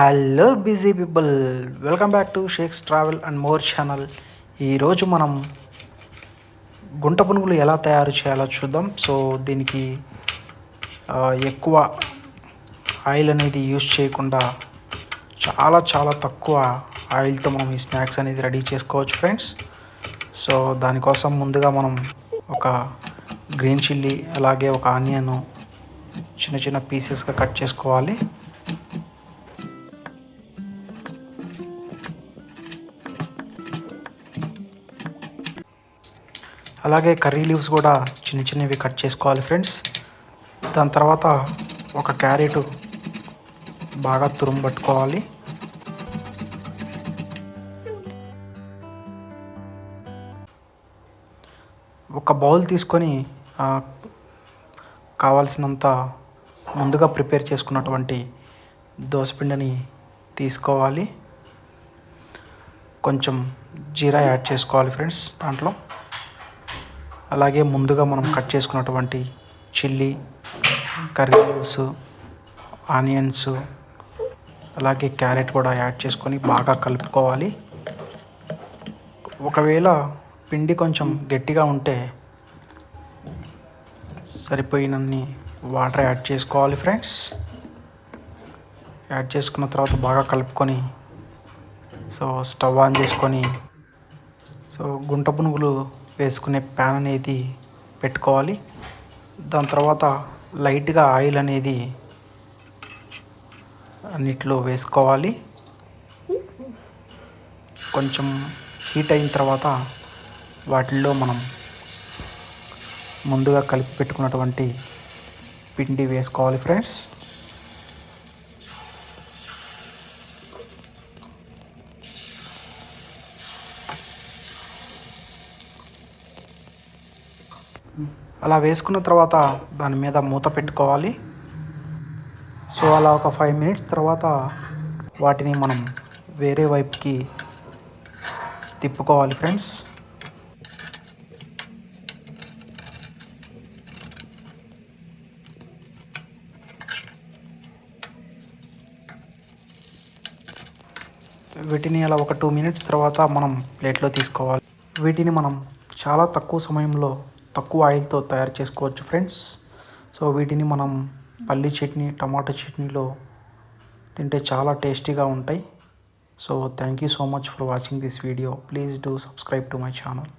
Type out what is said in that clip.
Hello busy people, welcome back to shakes travel and more channel. ఈరోజు మనం గుంట పునుగులు ఎలా తయారు చేయాలో చూద్దాం. సో దీనికి ఎక్కువ ఆయిల్ అనేది యూజ్ చేయకుండా చాలా తక్కువ ఆయిల్తో మనం ఈ స్నాక్స్ అనేది రెడీ చేసుకోవచ్చు ఫ్రెండ్స్. సో దానికోసం ముందుగా మనం ఒక గ్రీన్ చిల్లీ అలాగే ఒక ఆనియన్ చిన్న పీసెస్గా కట్ చేసుకోవాలి. అలాగే కర్రీ లీవ్స్ కూడా చిన్నవి కట్ చేసుకోవాలి ఫ్రెండ్స్. దాని తర్వాత ఒక క్యారెట్ బాగా తురుము పట్టుకోవాలి. ఒక బౌల్ తీసుకొని కావాల్సినంత ముందుగా ప్రిపేర్ చేసుకున్నటువంటి దోసపిండిని తీసుకోవాలి. కొంచెం జీరా యాడ్ చేసుకోవాలి ఫ్రెండ్స్ దాంట్లో. అలాగే ముందుగా మనం కట్ చేసుకున్నటువంటి చిల్లీ, కర్రీ లీవ్స్, ఆనియన్స్ అలాగే క్యారెట్ కూడా యాడ్ చేసుకొని బాగా కలుపుకోవాలి. ఒకవేళ పిండి కొంచెం గట్టిగా ఉంటే సరిపోయినన్ని వాటర్ యాడ్ చేసుకోవాలి ఫ్రెండ్స్. యాడ్ చేసుకున్న తర్వాత బాగా కలుపుకొని స్టవ్ ఆన్ చేసుకొని గుంట పునుగులు వేసుకునే ప్యాన్ అనేది పెట్టుకోవాలి. దాని తర్వాత లైట్గా ఆయిల్ అనేది అన్నిట్లో వేసుకోవాలి. కొంచెం హీట్ అయిన తర్వాత వాటిల్లో మనం ముందుగా కలిపి పెట్టుకున్నటువంటి పిండి వేసుకోవాలి ఫ్రెండ్స్. అలా వేసుకున్న తర్వాత దాని మీద మూత పెట్టుకోవాలి. సో అలా ఒక 5 minutes తర్వాత వాటిని మనం వేరే వైపుకి తిప్పుకోవాలి ఫ్రెండ్స్. వీటిని అలా ఒక 2 minutes తర్వాత మనం ప్లేట్లో తీసుకోవాలి. వీటిని మనం చాలా తక్కువ సమయంలో తక్కువ ఆయిల్తో తయారు చేసుకోవచ్చు ఫ్రెండ్స్. సో వీటిని మనం పల్లి చట్నీ, టమాటో చట్నీలో తింటే చాలా టేస్టీగా ఉంటాయి. So thank you so much for watching this video. Please do subscribe to my channel.